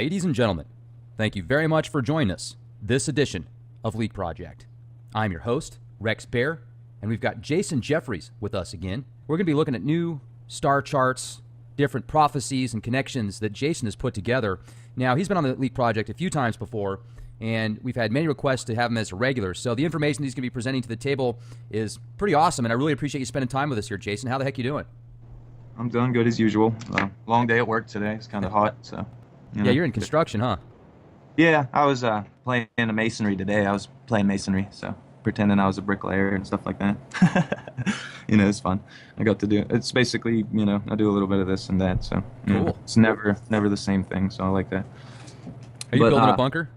Ladies and gentlemen, thank you very much for joining us this edition of Leak Project. I'm your host, Rex Bear, and we've got Jason Jeffries with us again. We're going to be looking at new star charts, different prophecies and connections that Jason has put together. Now, he's been on the Leak Project a few times before, and we've had many requests to have him as a regular. So the information he's going to be presenting to the table is pretty awesome, and I really appreciate you spending time with us here, Jason. How the heck you doing? I'm doing good as usual. Long day at work today. It's kind of hot, so. Yeah, you're in construction, huh? Yeah, I was playing a masonry today. I was playing masonry, so pretending I was a bricklayer and stuff like that. It's fun. I got to do it. It's basically, I do a little bit of this and that, so cool. It's never the same thing, so I like that. Are you building a bunker?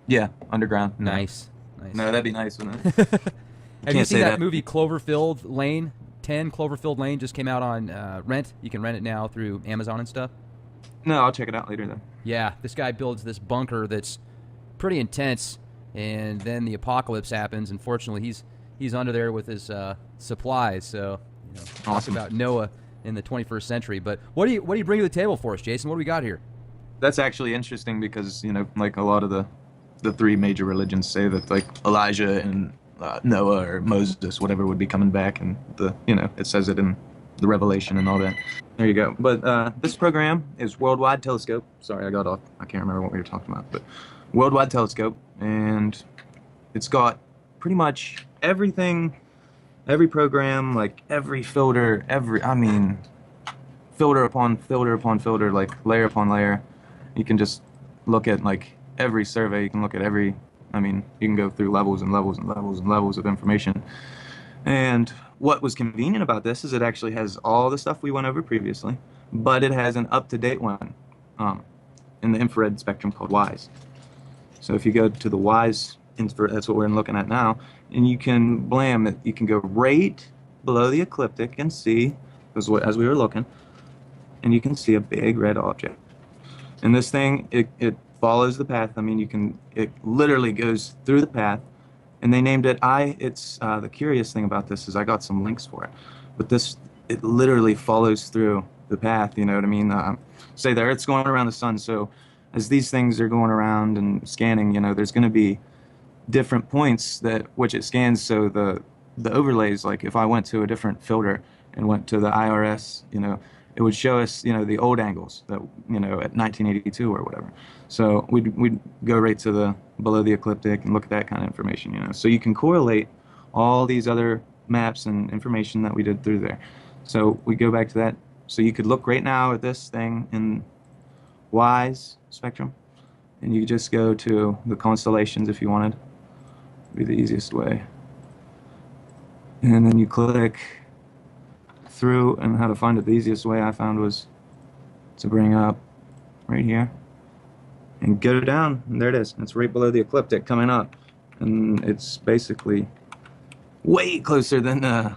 Yeah, underground. Nice. No, that'd be nice, wouldn't it? Have you seen that movie Cloverfield Lane? 10 Cloverfield Lane just came out on rent. You can rent it now through Amazon and stuff. No, I'll check it out later then. Yeah, this guy builds this bunker that's pretty intense, and then the apocalypse happens. Unfortunately, he's under there with his supplies. So, Awesome. Talk about Noah in the 21st century. But what do you bring to the table for us, Jason? What do we got here? That's actually interesting because like a lot of the three major religions say that like Elijah and Noah or Moses, whatever, would be coming back, and it says it in the Revelation and all that. There you go. But this program is Worldwide Telescope. Sorry, I got off. I can't remember what we were talking about, but Worldwide Telescope, and it's got pretty much everything, every program, like every filter, filter upon filter upon filter, like layer upon layer. You can just look at like every survey. You can look at every. You can go through levels and levels and levels and levels of information. And what was convenient about this is it actually has all the stuff we went over previously, but it has an up-to-date one in the infrared spectrum called WISE. So if you go to the WISE infrared, that's what we're looking at now, and you can you can go right below the ecliptic and see, as we were looking, and you can see a big red object. And this thing, it follows the path. It literally goes through the path. And they named it it's the curious thing about this is I got some links for it, but it literally follows through the path, you know what I mean? Say the Earth's going around the sun, so as these things are going around and scanning, there's going to be different points which it scans. So the overlays, like if I went to a different filter and went to the IRS, it would show us, the old angles that, at 1982 or whatever. So we'd go right to below the ecliptic and look at that kind of information, So you can correlate all these other maps and information that we did through there. So we go back to that. So you could look right now at this thing in WISE spectrum, and you just go to the constellations if you wanted. Would be the easiest way. And then you click through, and how to find it, the easiest way I found was to bring up right here and go down, and there it is. It's right below the ecliptic coming up, and it's basically way closer than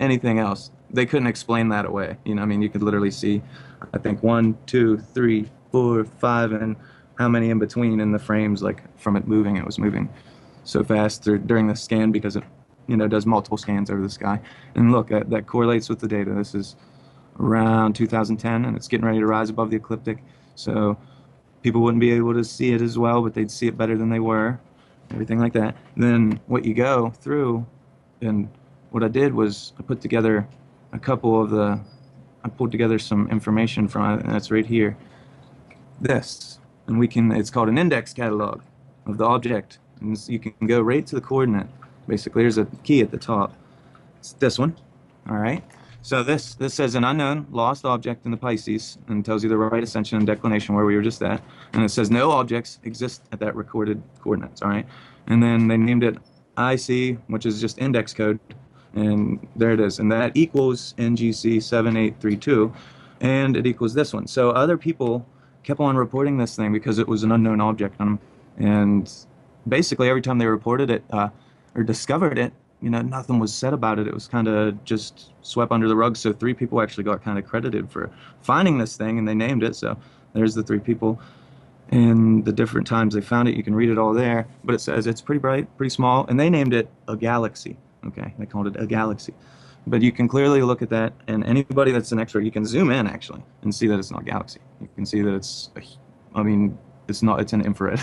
anything else. They couldn't explain that away. You could literally see, I think 1, 2, 3, 4, 5, and how many in between in the frames, like from it moving. It was moving so fast during the scan because it does multiple scans over the sky. And look, that correlates with the data. This is around 2010, and it's getting ready to rise above the ecliptic. So people wouldn't be able to see it as well, but they'd see it better than they were, everything like that. Then what you go through, and what I did was I put together I pulled together some information from it, and that's right here. This, and it's called an index catalog of the object, and you can go right to the coordinate. Basically, there's a key at the top. It's this one, all right? So this says an unknown lost object in the Pisces, and tells you the right ascension and declination where we were just at. And it says no objects exist at that recorded coordinates, all right? And then they named it IC, which is just index code, and there it is. And that equals NGC 7832, and it equals this one. So other people kept on reporting this thing because it was an unknown object on them. And basically every time they reported it, or discovered it, nothing was said about it. It was kind of just swept under the rug. So 3 people actually got kind of credited for finding this thing, and they named it. So there's the 3 people and the different times they found it. You can read it all there. But it says it's pretty bright, pretty small, and they named it a galaxy. Okay, they called it a galaxy. But you can clearly look at that, and anybody that's an expert, you can zoom in actually and see that it's not a galaxy. You can see that I mean, it's not, it's an infrared.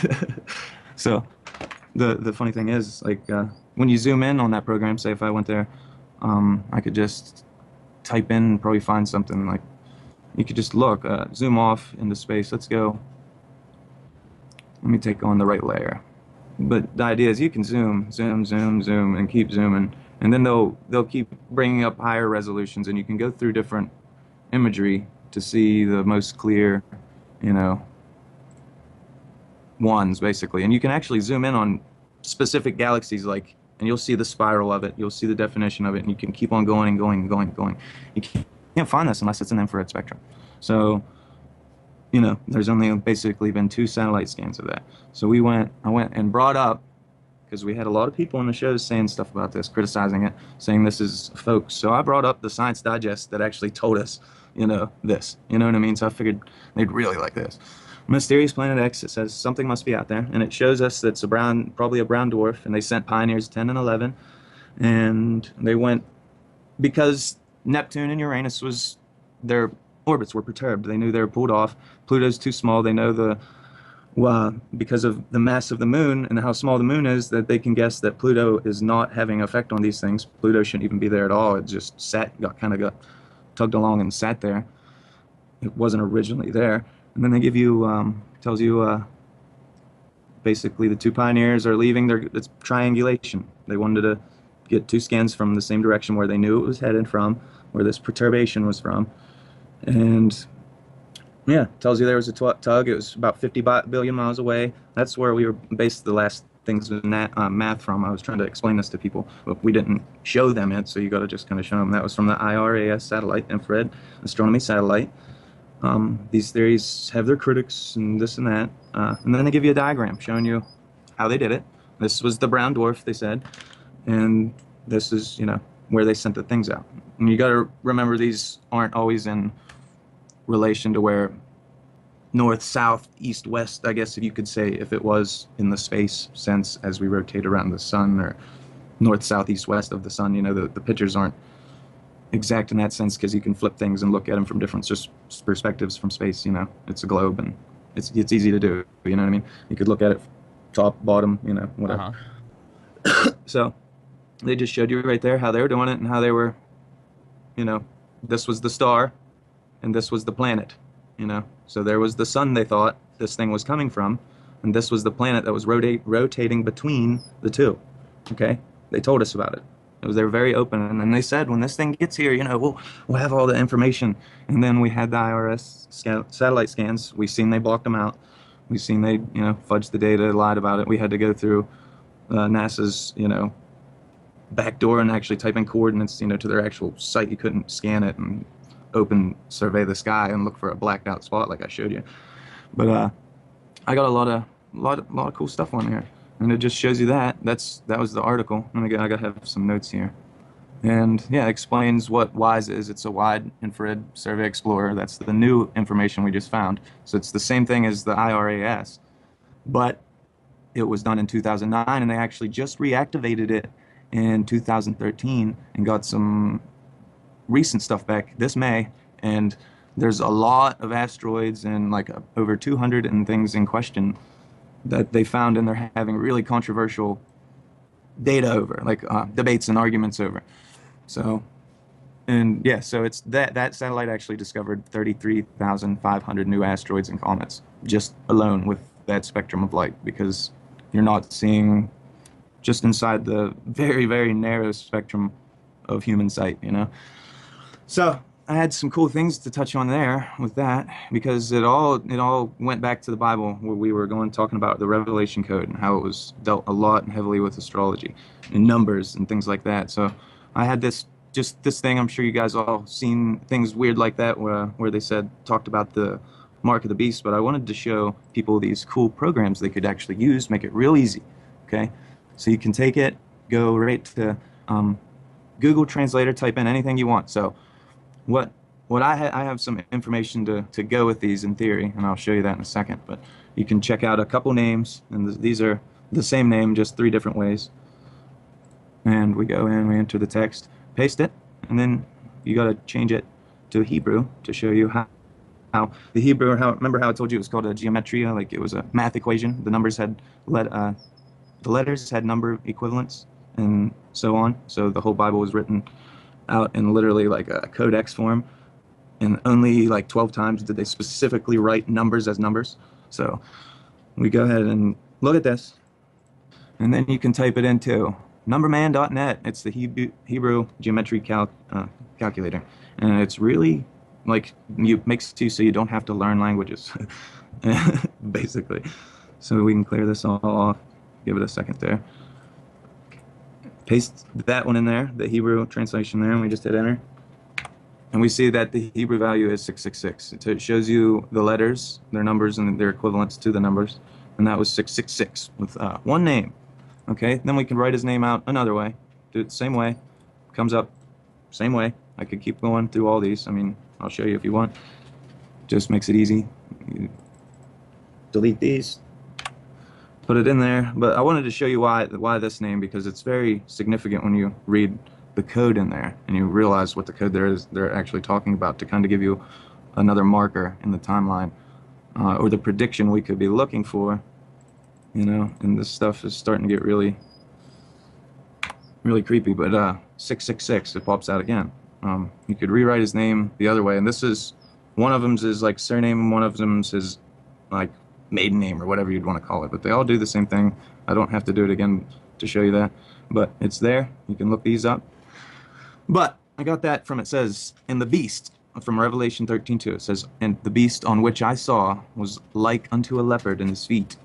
So the funny thing is, like, when you zoom in on that program, say if I went there, I could just type in and probably find something. Like, you could just look, zoom off into space. Let's go. Let me take on the right layer. But the idea is you can zoom, zoom, zoom, zoom, and keep zooming, and then they'll keep bringing up higher resolutions, and you can go through different imagery to see the most clear, you know, ones basically. And you can actually zoom in on specific galaxies, like, and you'll see the spiral of it, you'll see the definition of it, and you can keep on going and going and going and going. You can't find this unless it's an infrared spectrum. So, you know, there's only basically been 2 satellite scans of that. So I went and brought up, because we had a lot of people in the shows saying stuff about this, criticizing it, saying this is folks. So I brought up the Science Digest that actually told us, you know, this. You know what I mean? So I figured they'd really like this. Mysterious Planet X, it says something must be out there, and it shows us that it's probably a brown dwarf, and they sent Pioneers 10 and 11, and they went, because Neptune and Uranus their orbits were perturbed. They knew they were pulled off. Pluto's too small. They know because of the mass of the moon and how small the moon is, that they can guess that Pluto is not having effect on these things. Pluto shouldn't even be there at all. It just got tugged along and sat there. It wasn't originally there. And then they give you, tells you, basically the 2 Pioneers are leaving. It's triangulation. They wanted to get 2 scans from the same direction where they knew it was headed from, where this perturbation was from. And yeah, tells you there was a tug. It was about 50 billion miles away. That's where we were based the last things in that math from. I was trying to explain this to people, but we didn't show them it, so you got to just kind of show them. That was from the IRAS satellite, infrared astronomy satellite. These theories have their critics and this and that, and then they give you a diagram showing you how they did it. This was the brown dwarf, they said, and this is, you know, where they sent the things out. And you got to remember, these aren't always in relation to where north, south, east, west, I guess if you could say, if it was in the space sense as we rotate around the sun, or north, south, east, west of the sun. You know, the pictures aren't exact in that sense, because you can flip things and look at them from different just perspectives from space. You know, it's a globe, and it's easy to do. You know what I mean? You could look at it top, bottom, you know, whatever. So they just showed you right there how they were doing it, and how they were, you know, this was the star and this was the planet, you know. So there was the sun they thought this thing was coming from, and this was the planet that was rotating between the two. Okay, they told us about it. They were very open, and then they said, when this thing gets here, you know, we'll have all the information. And then we had the IRS satellite scans. We seen they blocked them out. We seen they, you know, fudged the data, lied about it. We had to go through NASA's, you know, backdoor and actually type in coordinates, you know, to their actual site. You couldn't scan it and survey the sky and look for a blacked out spot like I showed you. But I got a lot of cool stuff on here, and it just shows you that. That was the article. And I gotta have some notes here. And yeah, it explains what WISE is. It's a Wide Infrared Survey Explorer. That's the new information we just found. So it's the same thing as the IRAS, but it was done in 2009, and they actually just reactivated it in 2013 and got some recent stuff back this May. And there's a lot of asteroids and like over 200 and things in question that they found, and they're having really controversial data over, like debates and arguments over. So, and yeah, so it's that satellite actually discovered 33,500 new asteroids and comets just alone with that spectrum of light, because you're not seeing just inside the very, very narrow spectrum of human sight, you know. So I had some cool things to touch on there with that, because it all went back to the Bible, where we were talking about the Revelation Code and how it was dealt a lot and heavily with astrology and numbers and things like that. So I had this thing. I'm sure you guys all seen things weird like that, where they talked about the mark of the beast, but I wanted to show people these cool programs they could actually use, make it real easy. Okay, so you can take it, go right to Google Translator, type in anything you want. So what I have some information to go with these in theory, and I'll show you that in a second. But you can check out a couple names, and these are the same name, just 3 different ways. And we go in, we enter the text, paste it, and then you got to change it to Hebrew to show you how the Hebrew, remember how I told you it was called a geometria, like it was a math equation. The numbers had the letters had number equivalents and so on. So the whole Bible was written out in literally like a codex form, and only like 12 times did they specifically write numbers as numbers. So we go ahead and look at this, and then you can type it into numberman.net. It's the Hebrew geometry calculator, and it's really like makes you so you don't have to learn languages, basically. So we can clear this all off. Give it a second there. Paste that one in there, the Hebrew translation there, and we just hit enter. And we see that the Hebrew value is 666. It shows you the letters, their numbers, and their equivalents to the numbers. And that was 666 with one name. Okay, then we can write his name out another way. Do it the same way. Comes up same way. I could keep going through all these. I mean, I'll show you if you want. Just makes it easy. You delete these. Put it in there, but I wanted to show you why this name, because it's very significant when you read the code in there and you realize what the code they're actually talking about, to kind of give you another marker in the timeline, or the prediction we could be looking for, you know. And this stuff is starting to get really creepy. But 666, it pops out again. You could rewrite his name the other way, and this is one of them's is like surname and one of them's is like maiden name or whatever you'd want to call it, but they all do the same thing. I don't have to do it again to show you that, but it's there. You can look these up. But I got that from, it says, in the beast, from Revelation 13:2, it says, and the beast on which I saw was like unto a leopard, and his feet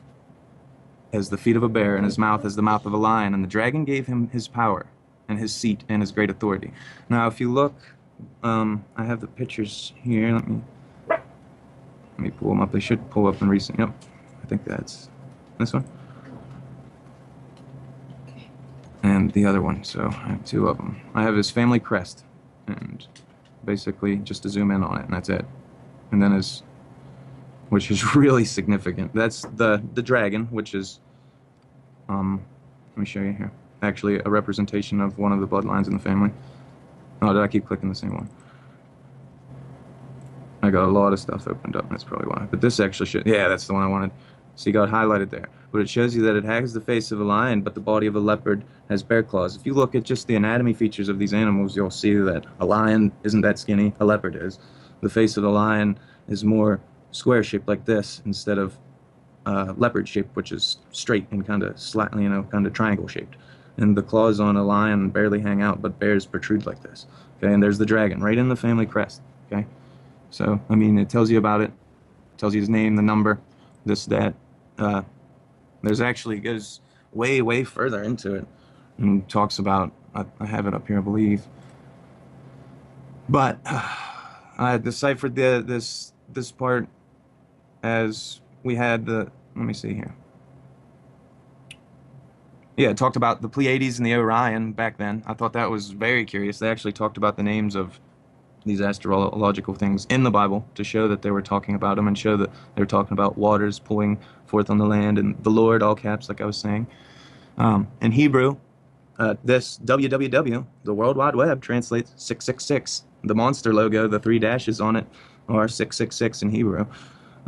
as the feet of a bear, and his mouth as the mouth of a lion, and the dragon gave him his power and his seat and his great authority. Now if you look, I have the pictures here. Let me pull them up. They should pull up in recent. Yep, I think that's this one. And the other one. So I have two of them. I have his family crest, and basically just to zoom in on it, and that's it. And then his, which is really significant. That's the dragon, which is, let me show you here. Actually, a representation of one of the bloodlines in the family. Oh, did I keep clicking the same one? I got a lot of stuff opened up, and that's probably why. But this actually should, yeah, that's the one I wanted. So you got highlighted there. But it shows you that it has the face of a lion, but the body of a leopard has bear claws. If you look at just the anatomy features of these animals, you'll see that a lion isn't that skinny, a leopard is. The face of the lion is more square-shaped like this, instead of leopard shaped, which is straight and kind of slightly, you know, kind of triangle shaped. And the claws on a lion barely hang out, but bears protrude like this. Okay, and there's the dragon right in the family crest. Okay. So, I mean, it tells you about it, tells you his name, the number, this, that. There's actually, goes way, way further into it and talks about, I have it up here, I believe. But I deciphered this part as we had the, let me see here. Yeah, it talked about the Pleiades and the Orion back then. I thought that was very curious. They actually talked about the names of these astrological things in the Bible to show that they were talking about them, and show that they were talking about waters pouring forth on the land, and the Lord, all caps, like I was saying. In Hebrew, this www, the World Wide Web, translates 666. The monster logo, the 3 dashes on it, are 666 in Hebrew.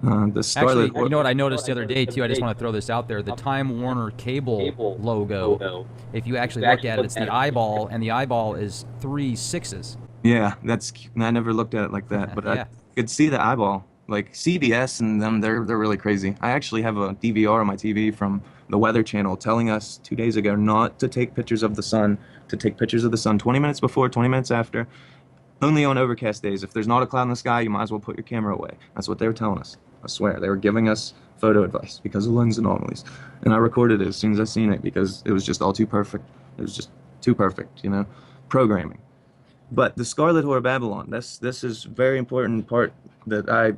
The Scarlet. Actually, you know what I noticed the other day too? I just want to throw this out there. The Time Warner Cable logo, if you actually look at it, it's the eyeball, and the eyeball is 3 6s. Yeah, I never looked at it like that, but yeah. I could see the eyeball. Like CBS and them, they're really crazy. I actually have a DVR on my TV from the Weather Channel telling us 2 days ago not to take pictures of the sun, to take pictures of the sun 20 minutes before, 20 minutes after, only on overcast days. If there's not a cloud in the sky, you might as well put your camera away. That's what they were telling us. I swear, they were giving us photo advice because of lens anomalies. And I recorded it as soon as I seen it, because it was just all too perfect. It was just too perfect, you know, programming. But the Scarlet Whore of Babylon, this is a very important part that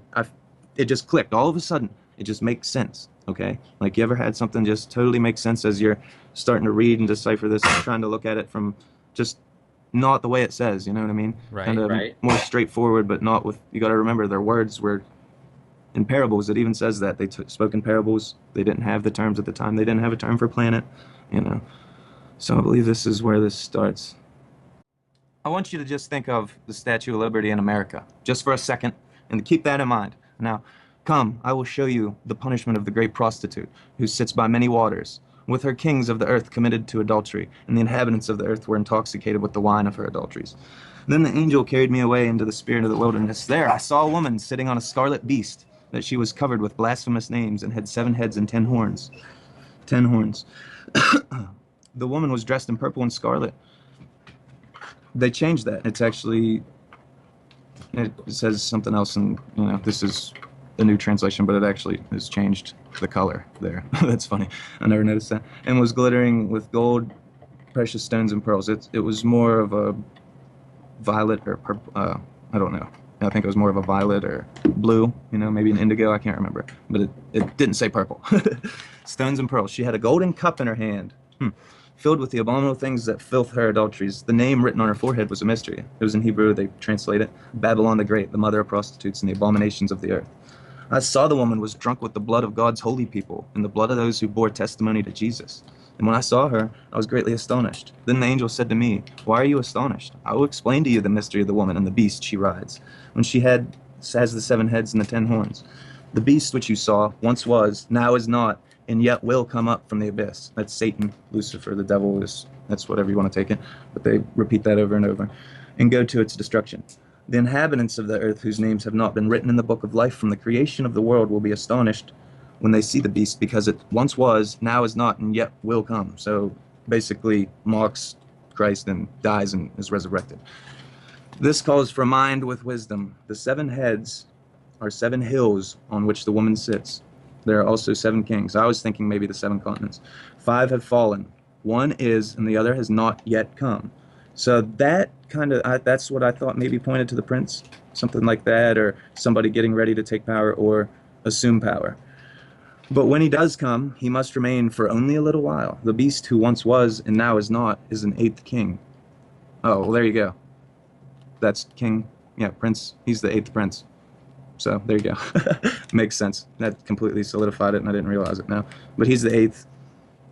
it just clicked. All of a sudden, it just makes sense, okay? Like, you ever had something just totally make sense as you're starting to read and decipher this, and trying to look at it from just not the way it says, you know what I mean? Right. Kind of more straightforward, but not with, you got to remember their words were in parables. It even says that they spoke in parables. They didn't have the terms at the time. They didn't have a term for planet, you know? So I believe this is where this starts. I want you to just think of the Statue of Liberty in America, just for a second, and keep that in mind. Now, come, I will show you the punishment of the great prostitute, who sits by many waters, with her kings of the earth committed to adultery, and the inhabitants of the earth were intoxicated with the wine of her adulteries. Then the angel carried me away into the spirit of the wilderness. There I saw a woman sitting on a scarlet beast, that she was covered with blasphemous names, and had 7 heads and 10 horns. 10 horns. The woman was dressed in purple and scarlet. They changed that. It's actually, it says something else, and this is a new translation, but it actually has changed the color there. That's funny. I never noticed that. And was glittering with gold, precious stones, and pearls. It was more of a violet or purple. I don't know. I think it was more of a violet or blue, maybe an indigo. I can't remember. But it didn't say purple. Stones and pearls. She had a golden cup in her hand, filled with the abominable things that filth her adulteries. The name written on her forehead was a mystery. It was in Hebrew. They translate it Babylon the Great, the mother of prostitutes and the abominations of the earth. I saw the woman was drunk with the blood of God's holy people and the blood of those who bore testimony to Jesus. And when I saw her, I was greatly astonished. Then the angel said to me, "Why are you astonished? I will explain to you the mystery of the woman and the beast she rides, when she has the 7 heads and the 10 horns. The beast which you saw once was, now is not, and yet will come up from the abyss." That's Satan, Lucifer, the devil, that's whatever you want to take it. But they repeat that over and over. "And go to its destruction. The inhabitants of the earth whose names have not been written in the book of life from the creation of the world will be astonished when they see the beast, because it once was, now is not, and yet will come." So basically mocks Christ and dies and is resurrected. "This calls for mind with wisdom. The 7 heads are 7 hills on which the woman sits. There are also 7 kings." I was thinking maybe the 7 continents. 5 have fallen. 1 is, and the other has not yet come. So that that's what I thought maybe pointed to the prince, something like that, or somebody getting ready to take power or assume power. "But when he does come, he must remain for only a little while. The beast who once was and now is not is an 8th king." Oh, well, there you go. That's king. Yeah, prince. He's the 8th prince. So there you go. Makes sense. That completely solidified it, and I didn't realize it now. But he's the 8th,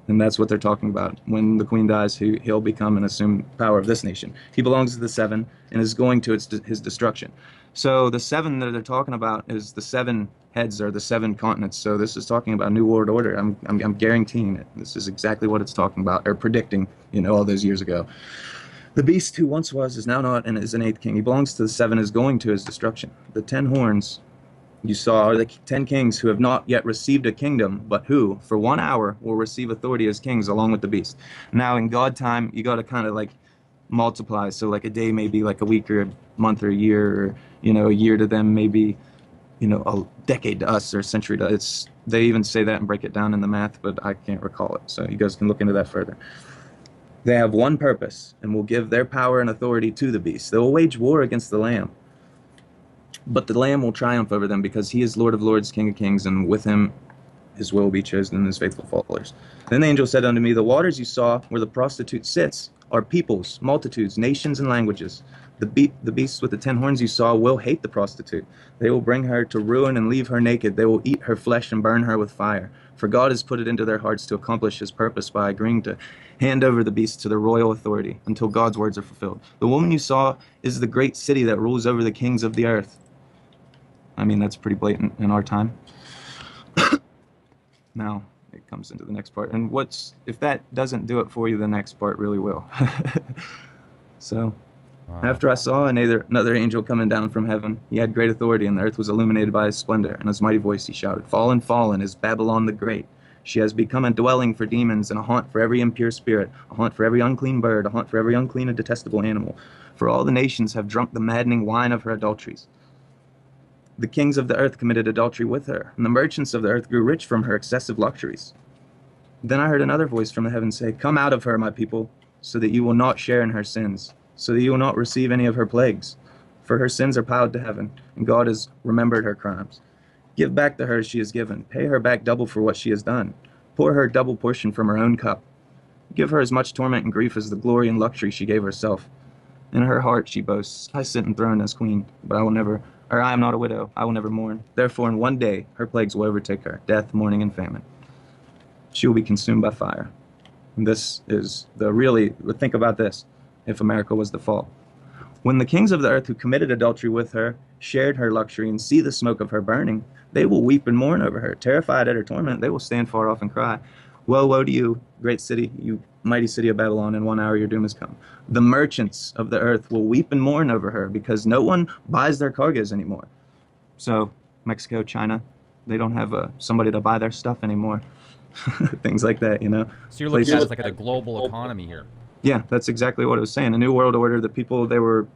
and that's what they're talking about. When the queen dies, he'll become and assume power of this nation. He belongs to the 7 and is going to his destruction. So the 7 that they're talking about is the 7 heads or the 7 continents. So this is talking about a new world order. I'm guaranteeing it. This is exactly what it's talking about, or predicting, all those years ago. "The beast who once was is now not and is an 8th king. He belongs to the 7, is going to his destruction. The 10 horns you saw are the 10 kings who have not yet received a kingdom, but who, for 1 hour, will receive authority as kings along with the beast." Now, in God time, you got to kind of like multiply. So like a day may be like a week or a month or a year, or, a year to them maybe, a decade to us, or a century to us. They even say that and break it down in the math, but I can't recall it. So you guys can look into that further. "They have one purpose and will give their power and authority to the beast. They will wage war against the Lamb. But the Lamb will triumph over them, because he is Lord of lords, King of kings, and with him his will will be chosen and his faithful followers. Then the angel said unto me, The waters you saw where the prostitute sits are peoples, multitudes, nations, and languages. The beasts with the 10 horns you saw will hate the prostitute. They will bring her to ruin and leave her naked. They will eat her flesh and burn her with fire. For God has put it into their hearts to accomplish his purpose by agreeing to hand over the beast to the royal authority until God's words are fulfilled. The woman you saw is the great city that rules over the kings of the earth." I mean, that's pretty blatant in our time. Now it comes into the next part. And if that doesn't do it for you, the next part really will. So, after I saw another angel coming down from heaven, he had great authority, and the earth was illuminated by his splendor. And his mighty voice he shouted, "Fallen, fallen is Babylon the Great. She has become a dwelling for demons, and a haunt for every impure spirit, a haunt for every unclean bird, a haunt for every unclean and detestable animal. For all the nations have drunk the maddening wine of her adulteries. The kings of the earth committed adultery with her, and the merchants of the earth grew rich from her excessive luxuries." Then I heard another voice from the heavens say, "Come out of her, my people, so that you will not share in her sins, so that you will not receive any of her plagues. For her sins are piled to heaven, and God has remembered her crimes. Give back to her as she has given. Pay her back double for what she has done. Pour her double portion from her own cup. Give her as much torment and grief as the glory and luxury she gave herself. In her heart she boasts, I sit enthroned as queen, but I am not a widow, I will never mourn. Therefore in one day her plagues will overtake her, death, mourning, and famine. She will be consumed by fire." And this is think about this, if America was to fall. When the kings of the earth who committed adultery with her shared her luxury and see the smoke of her burning, they will weep and mourn over her. Terrified at her torment, they will stand far off and cry, woe, woe to you, great city, you mighty city of Babylon, in 1 hour your doom has come. The merchants of the earth will weep and mourn over her because no one buys their cargoes anymore. So Mexico, China, they don't have somebody to buy their stuff anymore. Things like that, you know. So you're looking at it Places, as like a global economy here. yeah, that's exactly what it was saying. A new world order. The people they were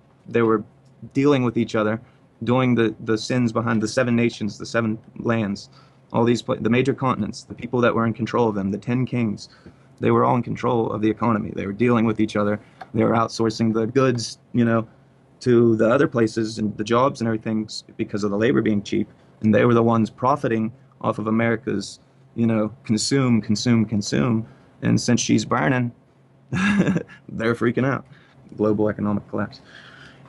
dealing with each other, doing the sins behind the seven nations, the seven lands, all these the major continents, the people that were in control of them, the 10 kings. They were all in control of the economy. They were dealing with each other. They were outsourcing the goods, you know, to the other places and the jobs and everything because of the labor being cheap. And they were the ones profiting off of America's, you know, consume, consume, consume. And since she's burning, they're freaking out. Global economic collapse.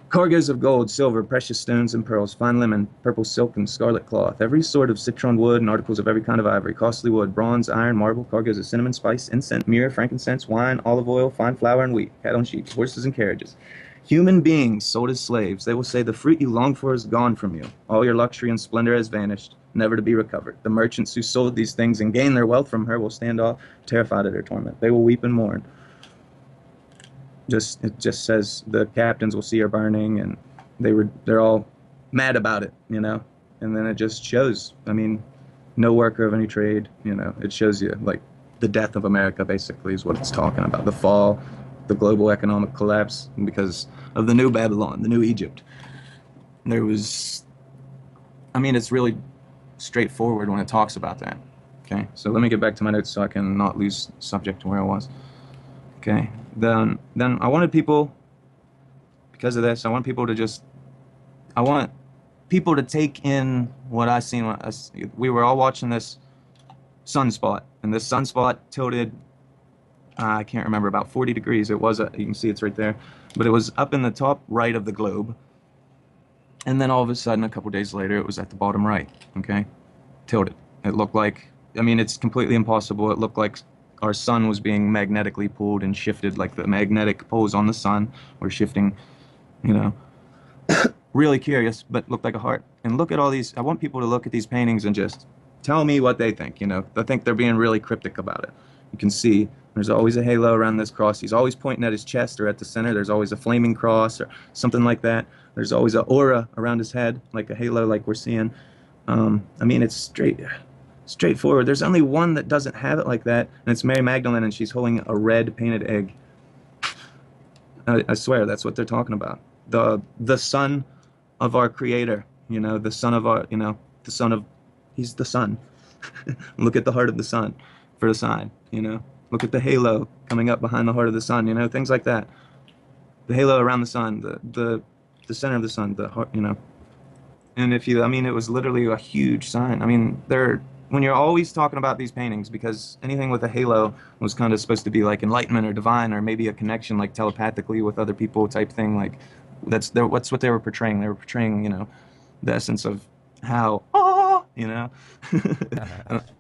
Cargoes of gold, silver, precious stones and pearls, fine linen, purple silk and scarlet cloth, every sort of citron wood and articles of every kind of ivory, costly wood, bronze, iron, marble, cargoes of cinnamon, spice, incense, myrrh, frankincense, wine, olive oil, fine flour and wheat, cattle and sheep, horses and carriages. Human beings sold as slaves. They will say, the fruit you longed for is gone from you. All your luxury and splendor has vanished, never to be recovered. The merchants who sold these things and gained their wealth from her will stand off, terrified at her torment. They will weep and mourn. It just says the captains will see her burning, and they're all mad about it, you know. And then it just shows. I mean, no worker of any trade, you know. It shows you like the death of America, basically, is what it's talking about. The fall, the global economic collapse because of the new Babylon, the new Egypt. There was, I mean, it's really straightforward when it talks about that. Okay, so let me get back to my notes so I can not lose subject to where I was. Okay, then I wanted people, because of this, I want people to take in what I seen. We were all watching this sunspot, and this sunspot tilted, I can't remember, about 40 degrees. It was, you can see it's right there, but it was up in the top right of the globe. And then all of a sudden, a couple days later, it was at the bottom right, okay? Tilted. It looked like, I mean, it's completely impossible. It looked like our sun was being magnetically pulled and shifted, like the magnetic poles on the sun were shifting, you know. Really curious, but looked like a heart. And look at all these, I want people to look at these paintings and just tell me what they think, you know. I think they're being really cryptic about it. You can see there's always a halo around this cross. He's always pointing at his chest or at the center. There's always a flaming cross or something like that. There's always an aura around his head, like a halo like we're seeing. I mean, it's straightforward. There's only one that doesn't have it like that, and it's Mary Magdalene, and she's holding a red painted egg. I swear, that's what they're talking about. The son of our Creator, you know, the son of our, you know, the son of, he's the sun. Look at the heart of the sun for the sign, you know. Look at the halo coming up behind the heart of the sun, you know, things like that. The halo around the sun, the center of the sun, the heart, you know. And if you, I mean, it was literally a huge sign. I mean, when you're always talking about these paintings, because anything with a halo was kind of supposed to be like enlightenment or divine, or maybe a connection like telepathically with other people type thing. Like that's what they were portraying. They were portraying, you know, the essence of how, you know.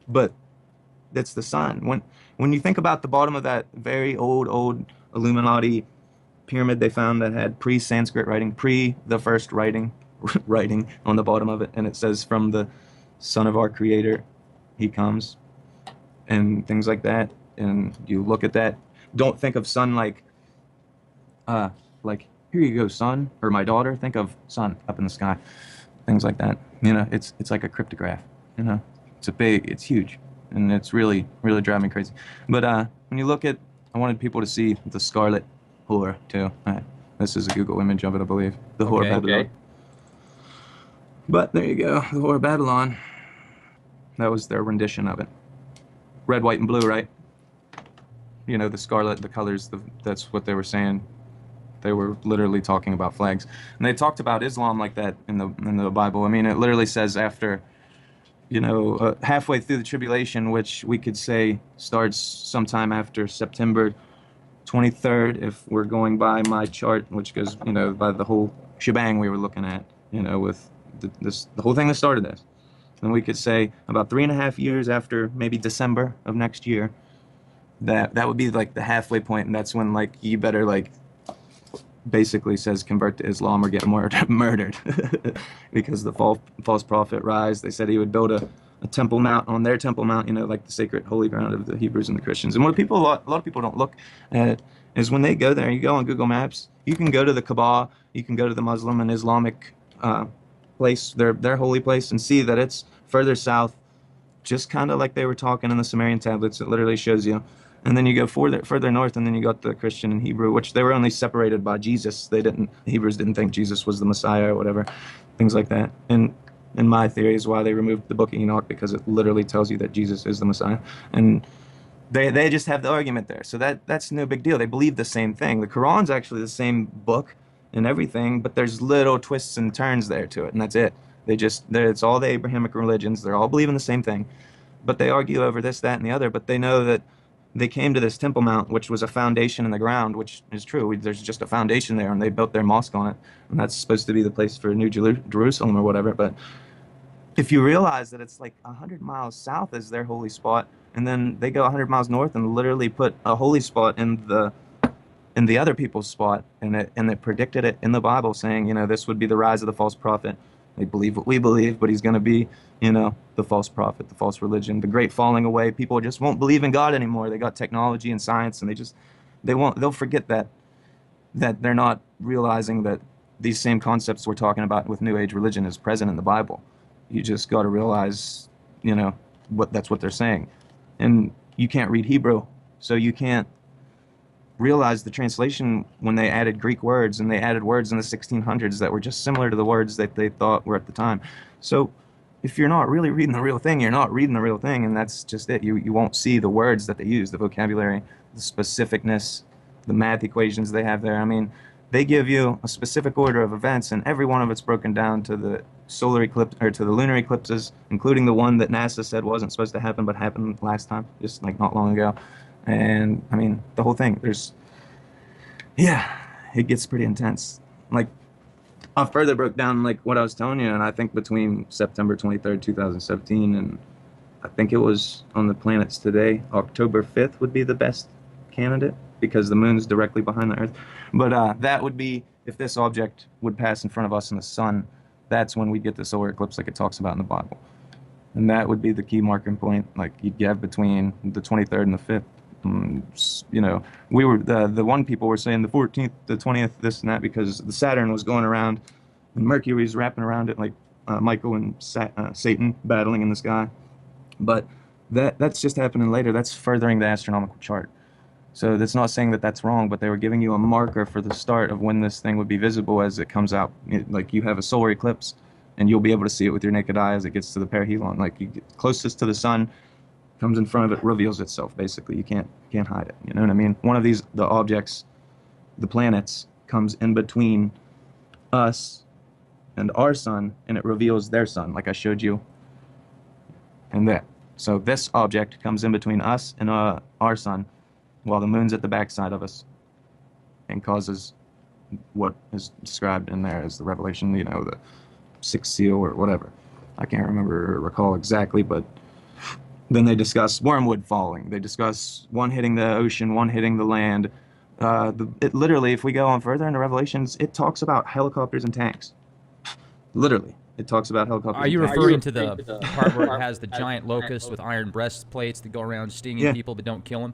But that's the sun. When you think about the bottom of that very old Illuminati pyramid they found that had pre-Sanskrit writing, the first writing on the bottom of it, and it says, from the son of our Creator he comes, and things like that. And you look at that, don't think of sun like here you go son, or my daughter. Think of sun up in the sky, things like that, you know. It's like a cryptograph, you know. It's huge, and it's really driving me crazy. But when you look at, I wanted people to see the scarlet whore too. This is a Google image of it, I believe. The whore of Babylon. Okay. But there you go, the whore of Babylon. That was their rendition of it. Red, white, and blue, right? You know, the scarlet, the colors, that's what they were saying. They were literally talking about flags. And they talked about Islam like that in the Bible. I mean, it literally says after, you know, halfway through the tribulation, which we could say starts sometime after September 23rd, if we're going by my chart, which goes, you know, by the whole shebang we were looking at, you know, with the whole thing that started this. And we could say about 3.5 years after, maybe December of next year, that would be like the halfway point, and that's when, like, you better, like, basically says convert to Islam or get murdered because the false prophet rise. They said he would build a temple mount on their temple mount, like the sacred holy ground of the Hebrews and the Christians. And what a lot of people don't look at is when they go there, you go on Google Maps, you can go to the Kaaba, you can go to the Muslim and Islamic place, their holy place, and see that it's further south, just kind of like they were talking in the Sumerian tablets. It literally shows you. And then you go further north, and then you got the Christian and Hebrew, which they were only separated by Jesus. The Hebrews didn't think Jesus was the Messiah or whatever, things like that. And in my theory is why they removed the book of Enoch, because it literally tells you that Jesus is the Messiah. And they just have the argument there. So that's no big deal. They believe the same thing. The Quran's actually the same book and everything, but there's little twists and turns there to it, and that's it. It's all the Abrahamic religions. They're all believing the same thing, but they argue over this, that, and the other. But they know that they came to this Temple Mount, which was a foundation in the ground, which is true. There's just a foundation there, and they built their mosque on it, and that's supposed to be the place for New Jerusalem or whatever. But if you realize that it's like 100 miles south is their holy spot, and then they go 100 miles north and literally put a holy spot in the other people's spot, and it predicted it in the Bible, saying, this would be the rise of the false prophet. They believe what we believe, but he's going to be, the false prophet, the false religion, the great falling away. People just won't believe in God anymore. They got technology and science, and they'll forget that they're not realizing that these same concepts we're talking about with New Age religion is present in the Bible. You just got to realize, that's what they're saying. And you can't read Hebrew, so you can't realize the translation when they added Greek words, and they added words in the 1600s that were just similar to the words that they thought were at the time. So if you're not really reading the real thing, you're not reading the real thing, and that's just it. You won't see the words that they use, the vocabulary, the specificness, the math equations they have there. I mean, they give you a specific order of events, and every one of it's broken down to the solar eclipse or to the lunar eclipses, including the one that NASA said wasn't supposed to happen but happened last time, just like not long ago. And I mean, the whole thing, it gets pretty intense. Like, I further broke down like what I was telling you, and I think between September 23rd, 2017, and I think it was on the planets today, October 5th would be the best candidate because the moon's directly behind the Earth. But that would be if this object would pass in front of us in the sun, that's when we'd get the solar eclipse like it talks about in the Bible. And that would be the key marking point, like you'd have between the 23rd and the 5th. We were the one people were saying the 14th, the 20th, this and that, because the Saturn was going around and Mercury was wrapping around it, like Michael and Satan battling in the sky. But that's just happening later. That's furthering the astronomical chart. So that's not saying that that's wrong, but they were giving you a marker for the start of when this thing would be visible as it comes out. Like you have a solar eclipse, and you'll be able to see it with your naked eye as it gets to the perihelion. Like you get closest to the sun, comes in front of it, reveals itself. Basically, you can't hide it. You know what I mean? One of the objects, the planets, comes in between us and our sun, and it reveals their sun, like I showed you. And that. So this object comes in between us and our sun, while the moon's at the backside of us, and causes what is described in there as the revelation. The sixth seal or whatever. I can't remember or recall exactly, but then they discuss wormwood falling. They discuss one hitting the ocean, one hitting the land. It literally, if we go on further into Revelations, it talks about helicopters and tanks. Literally, it talks about helicopters. Are you and tanks. referring to the part where it has the giant locusts with iron breastplates that go around stinging people but don't kill them?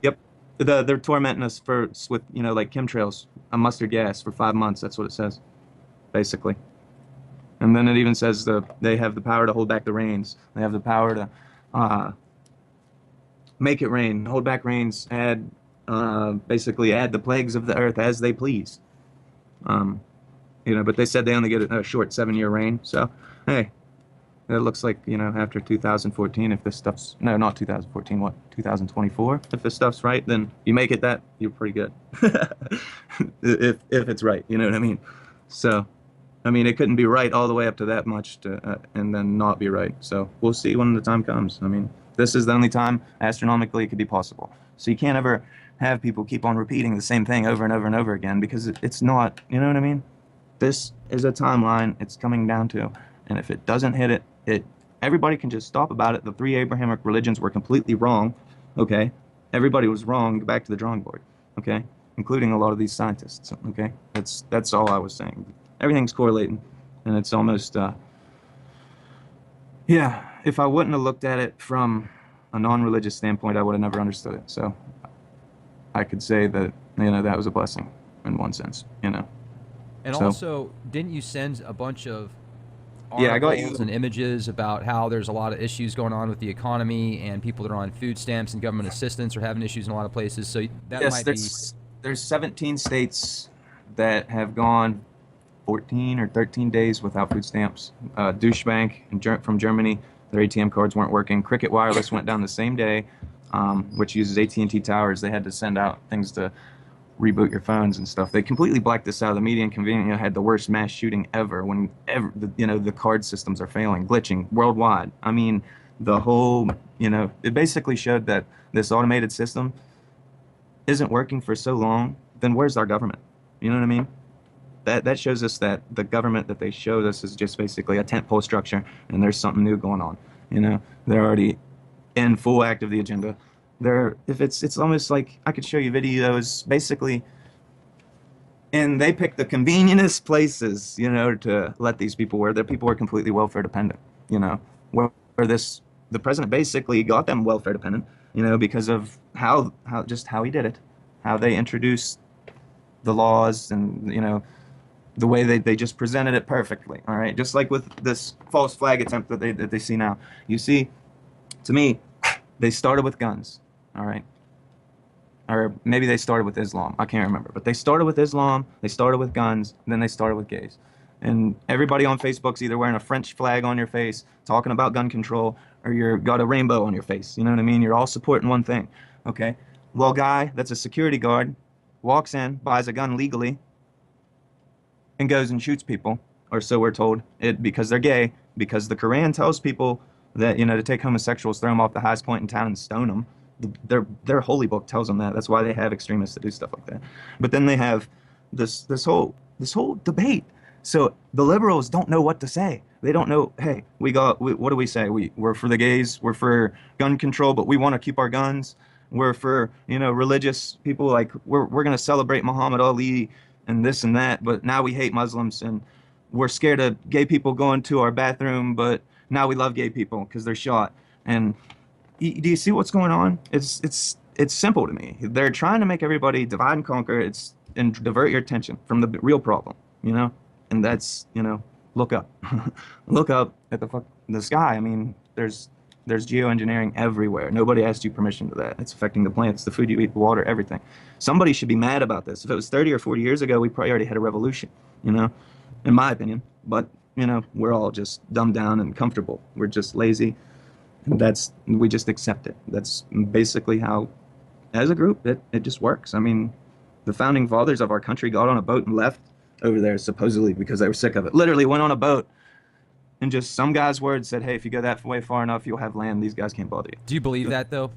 Yep. They're tormenting us with like chemtrails, a mustard gas for 5 months. That's what it says, basically. And then it even says they have the power to hold back the rains. They have the power to make it rain, hold back rains, basically add the plagues of the earth as they please. But they said they only get a short 7-year reign. So, hey, it looks like, after 2014, if this stuff's, no, not 2014, what, 2024? If this stuff's right, then you make it that, you're pretty good. if it's right, you know what I mean? So, I mean, it couldn't be right all the way up to that much and then not be right. So we'll see when the time comes. I mean, this is the only time astronomically it could be possible. So you can't ever have people keep on repeating the same thing over and over and over again, because it's not, you know what I mean? This is a timeline it's coming down to. And if it doesn't hit it, everybody can just stop about it. The 3 Abrahamic religions were completely wrong. Okay? Everybody was wrong. Go back to the drawing board. Okay? including a lot of these scientists. Okay, that's all I was saying. Everything's correlating, and it's almost yeah. If I wouldn't have looked at it from a non-religious standpoint, I would have never understood it. So I could say that that was a blessing in one sense. And So also, didn't you send a bunch of yeah, I got articles you. and images about how there's a lot of issues going on with the economy and people that are on food stamps and government assistance are having issues in a lot of places? So that Yes, might be. there's 17 states that have gone 14 or 13 days without food stamps. Deutsche Bank from Germany, their ATM cards weren't working. Cricket Wireless went down the same day, which uses AT&T towers. They had to send out things to reboot your phones and stuff. They completely blacked this out of the media and conveniently had the worst mass shooting ever when the card systems are failing, glitching worldwide. I mean, the whole, it basically showed that this automated system isn't working for so long, then where's our government? You know what I mean? That shows us that the government that they showed us is just basically a tent pole structure, and there's something new going on. They're already in full act of the agenda. If it's almost like I could show you videos, basically, and they pick the convenientest places, to let these people where their people are completely welfare dependent. Where the president basically got them welfare dependent, because of how he did it, how they introduced the laws, and the way they just presented it perfectly. All right, just like with this false flag attempt that they see now. You see, to me, they started with guns. All right, or maybe they started with Islam. I can't remember, but they started with Islam. They started with guns. Then they started with gays. And everybody on Facebook's either wearing a French flag on your face, talking about gun control, or you're got a rainbow on your face. You know what I mean? You're all supporting one thing. Okay. Well, guy that's a security guard walks in, buys a gun legally, and goes and shoots people, or so we're told, because they're gay, because the Quran tells people that, to take homosexuals, throw them off the highest point in town and stone them. Their holy book tells them that. That's why they have extremists that do stuff like that. But then they have this whole debate. So the liberals don't know what to say. They don't know, hey, what do we say? We're for the gays, we're for gun control, but we want to keep our guns. We're for, religious people, like we're going to celebrate Muhammad Ali and this and that, but now we hate Muslims, and we're scared of gay people going to our bathroom, but now we love gay people because they're shot. And do you see what's going on? It's simple to me. They're trying to make everybody divide and conquer. And divert your attention from the real problem, and that's, look up, look up at the sky. I mean, there's geoengineering everywhere. Nobody asked you permission to that. It's affecting the plants, the food you eat, the water, everything. Somebody should be mad about this. If it was 30 or 40 years ago, we probably already had a revolution, in my opinion. But, we're all just dumbed down and comfortable. We're just lazy. We just accept it. That's basically how, as a group, it just works. I mean, the founding fathers of our country got on a boat and left over there supposedly because they were sick of it. Literally went on a boat and just some guy's word said, hey, if you go that way far enough, you'll have land. These guys can't bother you. Do you believe that though?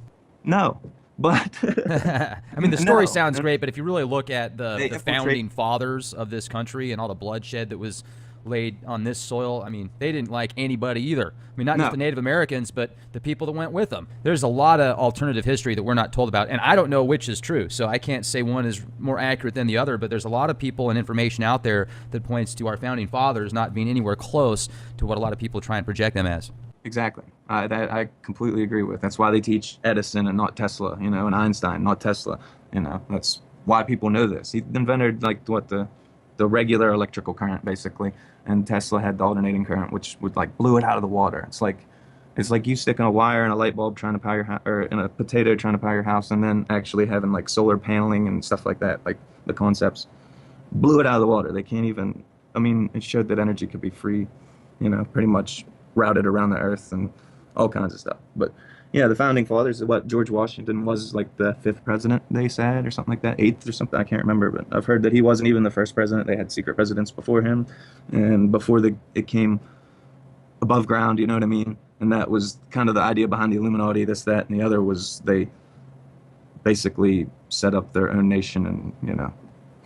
No, but I mean, the story no. sounds great, but if you really look at the founding infiltrate. fathers of this country and all the bloodshed that was laid on this soil, I mean, they didn't like anybody either. I mean, not just No. the Native Americans, but the people that went with them. There's a lot of alternative history that we're not told about, and I don't know which is true, so I can't say one is more accurate than the other, but there's a lot of people and information out there that points to our founding fathers not being anywhere close to what a lot of people try and project them as. Exactly. That I completely agree with. That's why they teach Edison and not Tesla, and Einstein, not Tesla. That's why people know this. He invented the regular electrical current basically, and Tesla had the alternating current, which would blew it out of the water. It's like you sticking a wire in a light bulb trying to power your house, or in a potato trying to power your house, and then actually having solar paneling and stuff like that. Like the concepts blew it out of the water. They can't even. I mean, it showed that energy could be free, pretty much routed around the earth and all kinds of stuff. But yeah, the founding fathers, what George Washington was the fifth president, they said, or something like that, eighth or something. I can't remember, but I've heard that he wasn't even the first president. They had secret presidents before him, and before it came above ground. You know what I mean? And that was kind of the idea behind the Illuminati. This, that, and the other was they basically set up their own nation and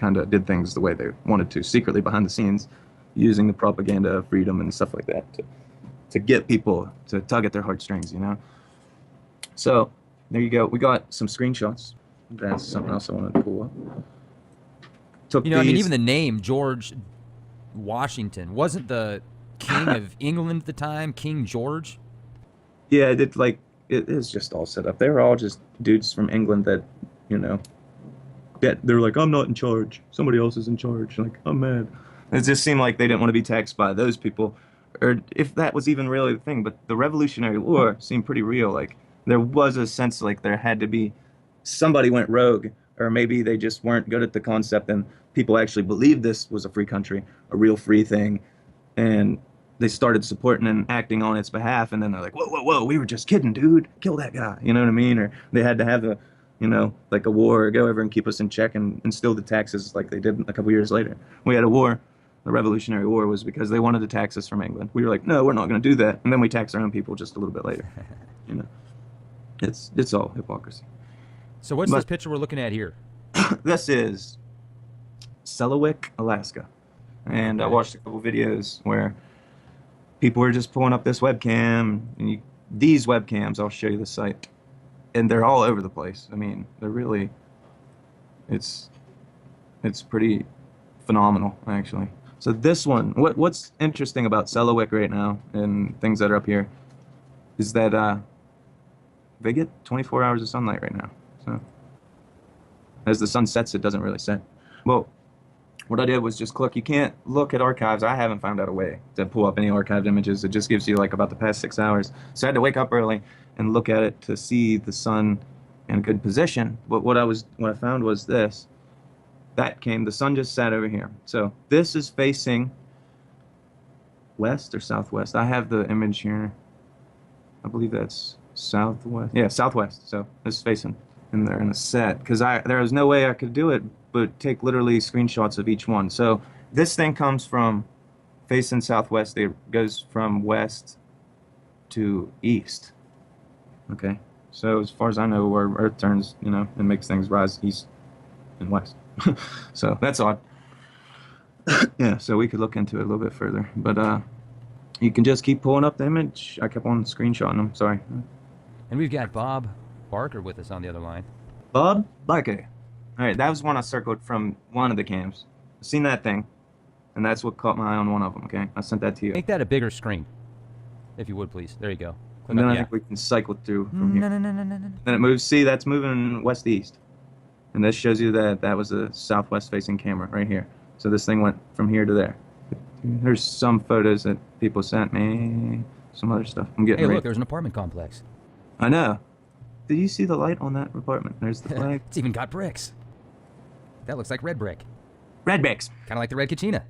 kind of did things the way they wanted to, secretly behind the scenes, using the propaganda of freedom and stuff like that to get people to tug at their heartstrings, So there you go. We got some screenshots. That's something else I wanted to pull up. took You know, I mean, these. even the name George Washington wasn't the king of England at the time, King George. Yeah, it like it is just all set up. They were all just dudes from England that, you know, that they're like, I'm not in charge. Somebody else is in charge. Like, I'm mad. It just seemed like they didn't want to be taxed by those people, or if that was even really the thing. But the Revolutionary War seemed pretty real. Like there was a sense like there had to be somebody went rogue, or maybe they just weren't good at the concept, and people actually believed this was a free country, a real free thing, and they started supporting and acting on its behalf. And then they're like, whoa, whoa, whoa, we were just kidding, dude. Kill that guy. You know what I mean? Or they had to have a, you know, like a war, or go over and keep us in check and instill the taxes like they did a couple years later. We had a war. The Revolutionary War was because they wanted to tax us from England. We were like, no, we're not going to do that. And then we taxed our own people just a little bit later. You know, it's all hypocrisy. So what's But this picture we're looking at here? this is Selawik, Alaska. And I Okay. watched a couple videos where people were just pulling up this webcam. And these webcams, I'll show you the site. And they're all over the place. I mean, they're really, it's pretty phenomenal, actually. So this one, what's interesting about Selawik right now and things that are up here is that they get 24 hours of sunlight right now. So as the sun sets, it doesn't really set. Well, what I did was just click. You can't look at archives. I haven't found out a way to pull up any archived images. It just gives you like about the past 6 hours. So I had to wake up early and look at it to see the sun in a good position. But what I found was this. The sun just sat over here. So this is facing west or southwest. I have the image here. I believe that's southwest. Yeah, southwest. So this is facing in there in the set because there was no way I could do it but take literally screenshots of each one. So this thing comes from facing southwest. It goes from west to east. Okay. So as far as I know, where Earth turns, you know, it makes things rise east and west. So that's odd. Yeah, so we could look into it a little bit further. But you can just keep pulling up the image. I kept on screenshotting them. Sorry. And we've got Bob Barker with us on the other line. Bob Barker. All right, that was one I circled from one of the cams. I've seen that thing, and that's what caught my eye on one of them. Okay, I sent that to you. Make that a bigger screen, if you would, please. There you go. And then I think we can cycle through from here. No, no, no, no, no, no. Then it moves. See, that's moving west-east. And this shows you that that was a southwest-facing camera right here. So this thing went from here to there. There's some photos that people sent me. Some other stuff. I'm getting Hey, ready. look, there's an apartment complex. I know. Did you see the light on that apartment? There's the flag. It's even got bricks. That looks like red brick. Red bricks. Kind of like the Red Kachina.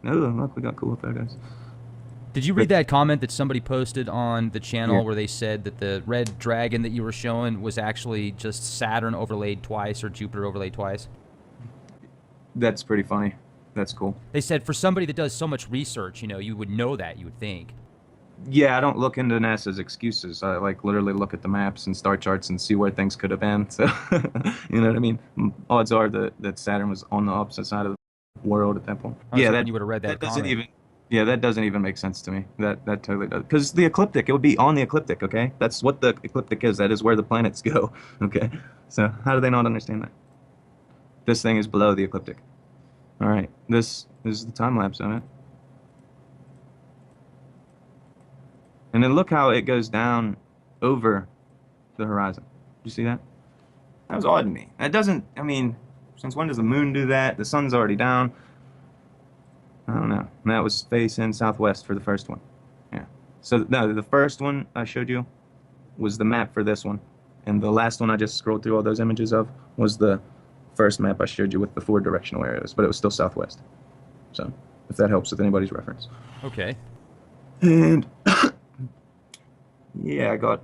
No, look, we got cool photos. Did you read that comment that somebody posted on the channel Yeah. where they said that the red dragon that you were showing was actually just Saturn overlaid twice or Jupiter overlaid twice? That's pretty funny. That's cool. They said for somebody that does so much research, you know, you would know that, you would think. Yeah, I don't look into NASA's excuses. I like literally look at the maps and star charts and see where things could have been. So, you know what I mean? Odds are that Saturn was on the opposite side of the world at that point. I was Yeah, hoping you would have read that doesn't comment. even. Yeah, that doesn't even make sense to me. That totally does. Because the ecliptic, it would be on the ecliptic. Okay, that's what the ecliptic is. That is where the planets go. Okay, so how do they not understand that? This thing is below the ecliptic. All right, this is the time lapse of it. And then look how it goes down over the horizon. Did you see that? That was odd to me. That doesn't, I mean, since when does the moon do that? The sun's already down. I don't know. And that was facing southwest for the first one. Yeah. So, no, the first one I showed you was the map for this one. And the last one I just scrolled through all those images of was the first map I showed you with the 4 directional arrows, but it was still southwest. So, if that helps with anybody's reference. Okay. And yeah, I got,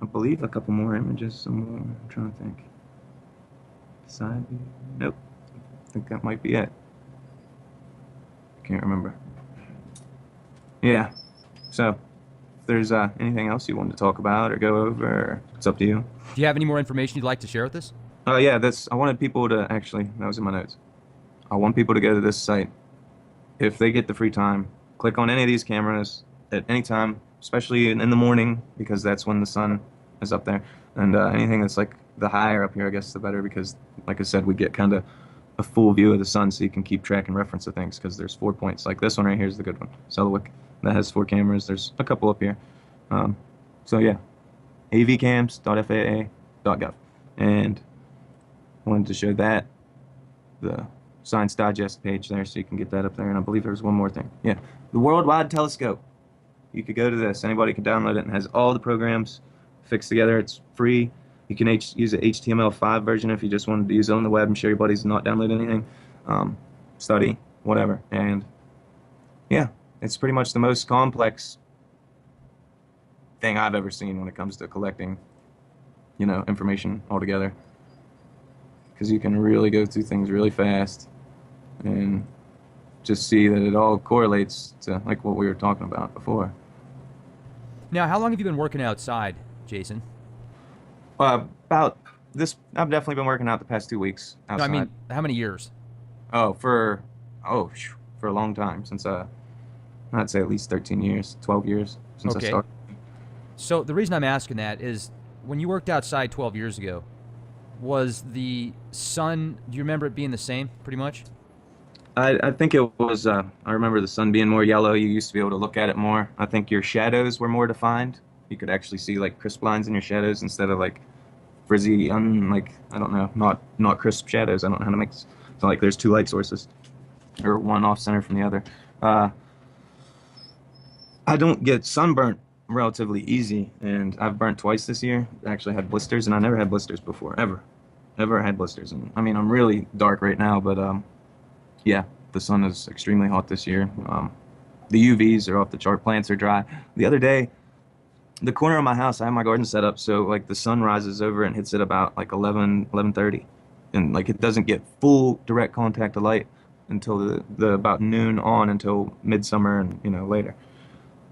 I believe, a couple more images somewhere. I'm trying to think. Side view? Nope. I think that might be it. Can't remember. Yeah. So, if there's anything else you wanted to talk about or go over, or it's up to you. Do you have any more information you'd like to share with us? Oh yeah, I wanted people to actually, that was in my notes. I want people to go to this site. If they get the free time, click on any of these cameras at any time, especially in the morning, because that's when the sun is up there. And anything that's like the higher up here, I guess, the better, because, like I said, we get kind of a full view of the sun, so you can keep track and reference of things. Because there's 4 points. Like this one right here is the good one, Selawik. That has 4 cameras. There's a couple up here. Um, so yeah, avcams.faa.gov, and I wanted to show that the Science Digest page there, so you can get that up there. And I believe there's one more thing. Yeah, the Worldwide Telescope. You could go to this. Anybody can download it, and has all the programs fixed together. It's free. You can use the HTML5 version if you just wanted to use it on the web and show your buddies and not download anything, study, whatever. And yeah, it's pretty much the most complex thing I've ever seen when it comes to collecting, information altogether. Because you can really go through things really fast and just see that it all correlates to like what we were talking about before. Now, how long have you been working outside, Jason? About this, I've definitely been working out the past 2 weeks No, outside. I mean, how many years? For a long time, since I'd say at least 13 years, 12 years since I Okay. started. So the reason I'm asking that is when you worked outside 12 years ago, was the sun, do you remember it being the same, pretty much? I think it was, I remember the sun being more yellow. You used to be able to look at it more. I think your shadows were more defined. You could actually see like crisp lines in your shadows instead of like frizzy, I don't know, not crisp shadows. I don't know how to make this. So like there's two light sources, or one off center from the other. I don't get sunburnt relatively easy, and I've burnt twice this year. I actually had blisters, and I never had blisters before, ever had blisters. And I mean, I'm really dark right now, but yeah, the sun is extremely hot this year. The UVs are off the chart. Plants are dry. The other day, the corner of my house, I have my garden set up so like the sun rises over and hits it about like 11:30, and like it doesn't get full direct contact of light until the about noon on until midsummer and later.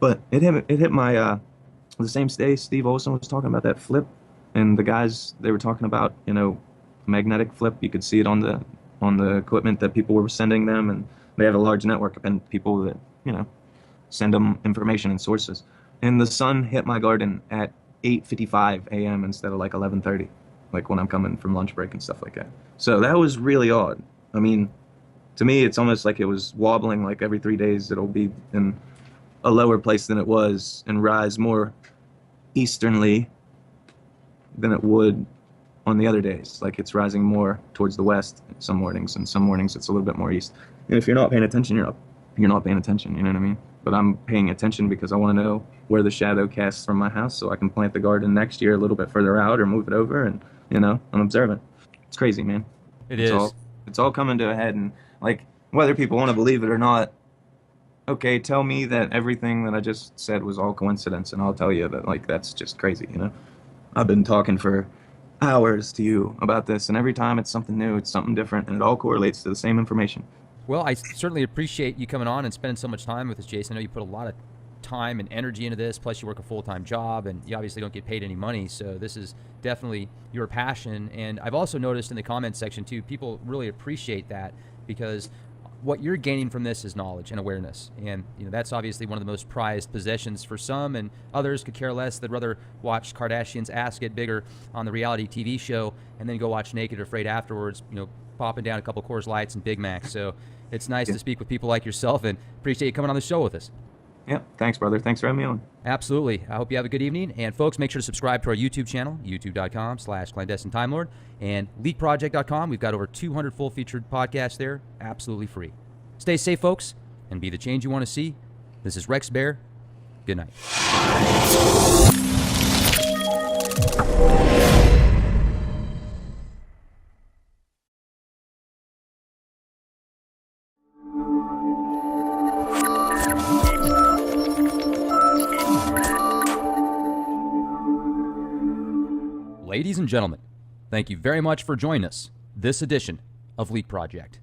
But it hit my the same day Steve Olson was talking about that flip, and the guys, they were talking about magnetic flip. You could see it on the equipment that people were sending them, and they have a large network of people that send them information and sources. And the sun hit my garden at 8:55 a.m. instead of like 11:30, like when I'm coming from lunch break and stuff like that. So that was really odd. I mean, to me, it's almost like it was wobbling. Like every 3 days, it'll be in a lower place than it was and rise more easternly than it would on the other days. Like it's rising more towards the west some mornings, and some mornings it's a little bit more east. And if you're not paying attention, you're not paying attention. You know what I mean? But I'm paying attention because I want to know where the shadow casts from my house, so I can plant the garden next year a little bit further out or move it over, and I'm observant. It's crazy, man. It's all coming to a head, and like whether people want to believe it or not, okay, tell me that everything that I just said was all coincidence, and I'll tell you that like that's just crazy. I've been talking for hours to you about this, and every time it's something new, it's something different, and it all correlates to the same information. Well, I certainly appreciate you coming on and spending so much time with us, Jason. I know you put a lot of time and energy into this, plus you work a full-time job, and you obviously don't get paid any money, so this is definitely your passion. And I've also noticed in the comments section, too, people really appreciate that, because what you're gaining from this is knowledge and awareness. And that's obviously one of the most prized possessions for some, and others could care less. They'd rather watch Kardashians' ass get bigger on the reality TV show and then go watch Naked or Afraid afterwards, popping down a couple Coors Lights and Big Macs. So it's nice to speak with people like yourself, and appreciate you coming on the show with us. Yeah, thanks, brother. Thanks for having me on. Absolutely. I hope you have a good evening. And folks, make sure to subscribe to our YouTube channel, youtube.com/clandestineTimeLord, and leakproject.com. We've got over 200 full-featured podcasts there, absolutely free. Stay safe, folks, and be the change you want to see. This is Rex Bear. Good night. Ladies and gentlemen, thank you very much for joining us this edition of Leak Project.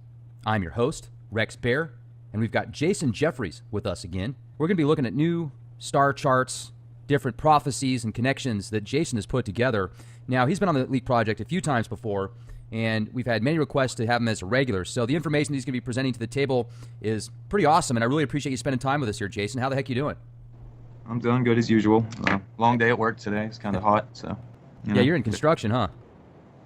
I'm your host, Rex Bear, and we've got Jason Jeffries with us again. We're going to be looking at new star charts, different prophecies and connections that Jason has put together. Now, he's been on the Leak Project a few times before, and we've had many requests to have him as a regular. So the information he's going to be presenting to the table is pretty awesome, and I really appreciate you spending time with us here, Jason. How the heck are you doing? I'm doing good as usual. Long day at work today. It's kind of hot, so. Yeah, you're in construction, huh?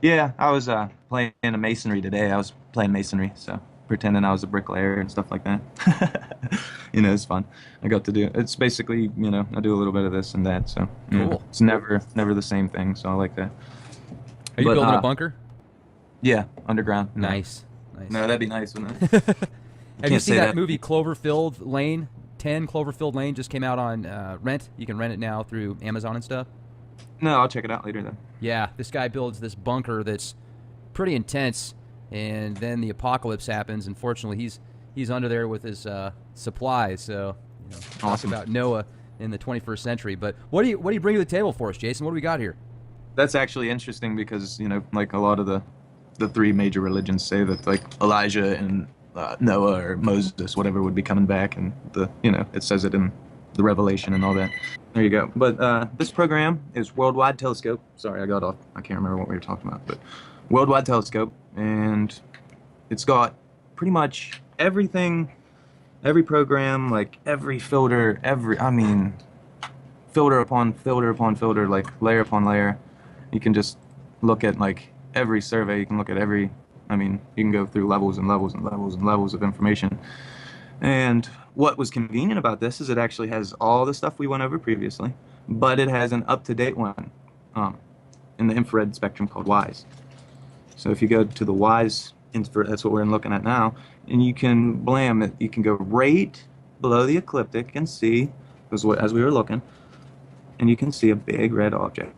Yeah, I was playing a masonry today. I was playing masonry, so pretending I was a bricklayer and stuff like that. It's fun. I got to do it's basically, I do a little bit of this and that, so Cool. it's never the same thing, so I like that. Are you But building a bunker? yeah, underground. No. Nice. Nice. No, that'd be nice, wouldn't it? You Have you can't seen say that that. movie Cloverfield Lane? 10 Cloverfield Lane just came out on rent. You can rent it now through Amazon and stuff. No, I'll check it out later then. Yeah, this guy builds this bunker that's pretty intense, and then the apocalypse happens. Unfortunately, he's under there with his supplies. So, talk Awesome. about Noah in the 21st century. But what do you bring to the table for us, Jason? What do we got here? That's actually interesting because, like a lot of the three major religions say that like Elijah and Noah or Moses, whatever, would be coming back, and it says it in the Revelation and all that. There you go. But this program is Worldwide Telescope. Sorry, I got off. I can't remember what we were talking about, but Worldwide Telescope, and it's got pretty much everything, every program, like every filter, filter upon filter upon filter, like layer upon layer. You can just look at like every survey. You can look at every. You can go through levels and levels and levels and levels of information. And what was convenient about this is it actually has all the stuff we went over previously, but it has an up-to-date one in the infrared spectrum called WISE. So if you go to the WISE infrared, that's what we're looking at now, and you can you can go right below the ecliptic and see, as we were looking, and you can see a big red object.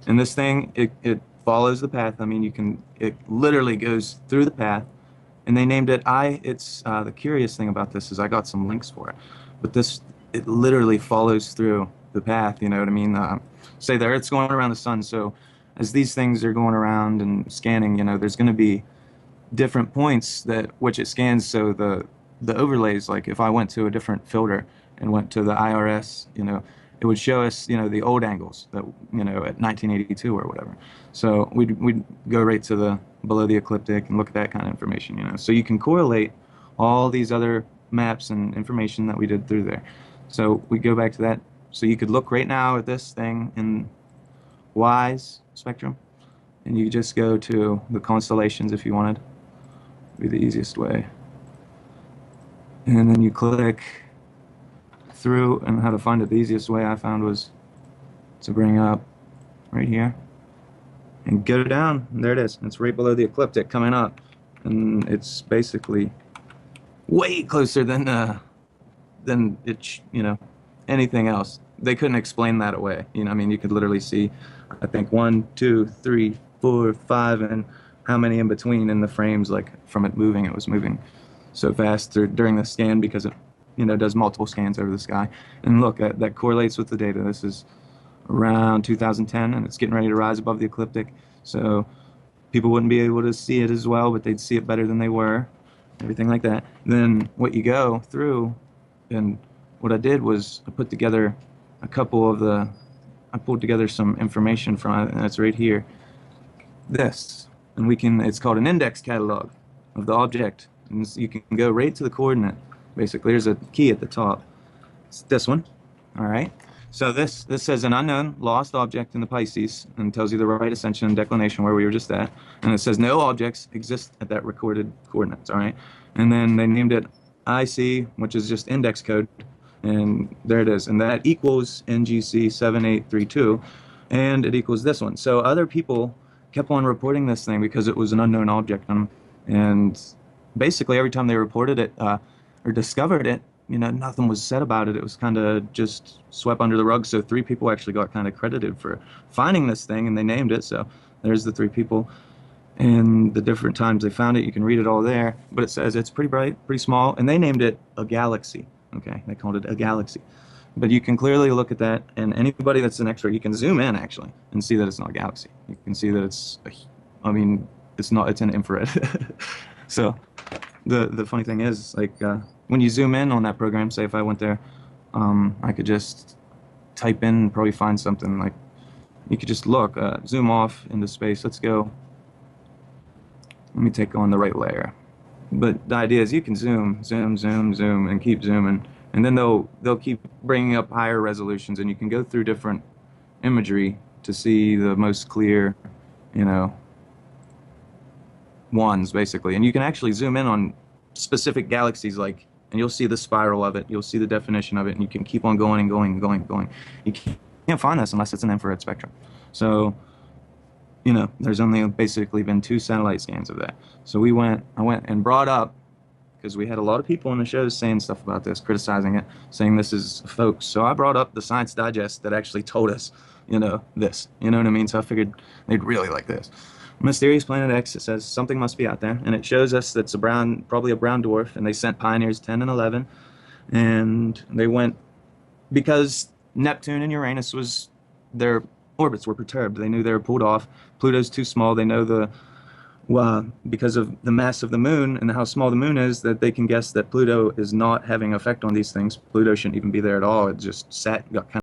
And this thing, it follows the path. It literally goes through the path, and they named it it's the curious thing about this is I got some links for it, but it literally follows through the path, you know what I mean? Say the Earth's going around the sun, so as these things are going around and scanning, there's going to be different points which it scans. So the overlays, like if I went to a different filter and went to the IRS, it would show us, the old angles that, at 1982 or whatever. So we'd go right to the below the ecliptic and look at that kind of information, So you can correlate all these other maps and information that we did through there. So we go back to that. So you could look right now at this thing in WISE spectrum, and you just go to the constellations if you wanted. Be the easiest way. And then you click through, and how to find it. The easiest way I found was to bring up right here and go down. And there it is. It's right below the ecliptic coming up, and it's basically way closer than anything else. They couldn't explain that away. You could literally see, I think 1, 2, 3, 4, 5, and how many in between in the frames, like from it moving. It was moving so fast during the scan because it does multiple scans over the sky. And look, that correlates with the data. This is around 2010, and it's getting ready to rise above the ecliptic. So people wouldn't be able to see it as well, but they'd see it better than they were, everything like that. Then what you go through, and what I did was I pulled together some information from it, and it's right here. This, and it's called an index catalog of the object, and you can go right to the coordinate. Basically, there's a key at the top. It's this one. All right. So this says an unknown lost object in the Pisces, and tells you the right ascension and declination where we were just at. And it says no objects exist at that recorded coordinates. All right. And then they named it IC, which is just index code, and there it is. And that equals NGC 7832, and it equals this one. So other people kept on reporting this thing because it was an unknown object, and basically every time they reported it or discovered it, nothing was said about it. It was kind of just swept under the rug. So 3 people actually got kind of credited for finding this thing, and they named it. So there's the 3 people and the different times they found it. You can read it all there, but it says it's pretty bright, pretty small, and they named it a galaxy. Okay, they called it a galaxy. But you can clearly look at that, and anybody that's an expert, you can zoom in actually and see that it's not a galaxy. You can see that it's an infrared. So the funny thing is, like, when you zoom in on that program, say if I went there, I could just type in and probably find something. Like, you could just look, zoom off into space. Let's go. Let me take on the right layer. But the idea is you can zoom, and keep zooming, and then they'll keep bringing up higher resolutions, and you can go through different imagery to see the most clear, ones basically, and you can actually zoom in on specific galaxies, like, and you'll see the spiral of it, you'll see the definition of it, and you can keep on going and going and going and going. You can't find this unless it's an infrared spectrum. So, you know, there's only basically been 2 satellite scans of that. So I went and brought up, because we had a lot of people in the shows saying stuff about this, criticizing it, saying this is a hoax. So I brought up the Science Digest that actually told us, you know, this. You know what I mean? So I figured they'd really like this. Mysterious Planet X, it says something must be out there, and it shows us that's probably a brown dwarf, and they sent Pioneers 10 and 11, and they went, because Neptune and Uranus their orbits were perturbed. They knew they were pulled off. Pluto's too small. They know because of the mass of the moon and how small the moon is, that they can guess that Pluto is not having effect on these things. Pluto shouldn't even be there at all. It just got kind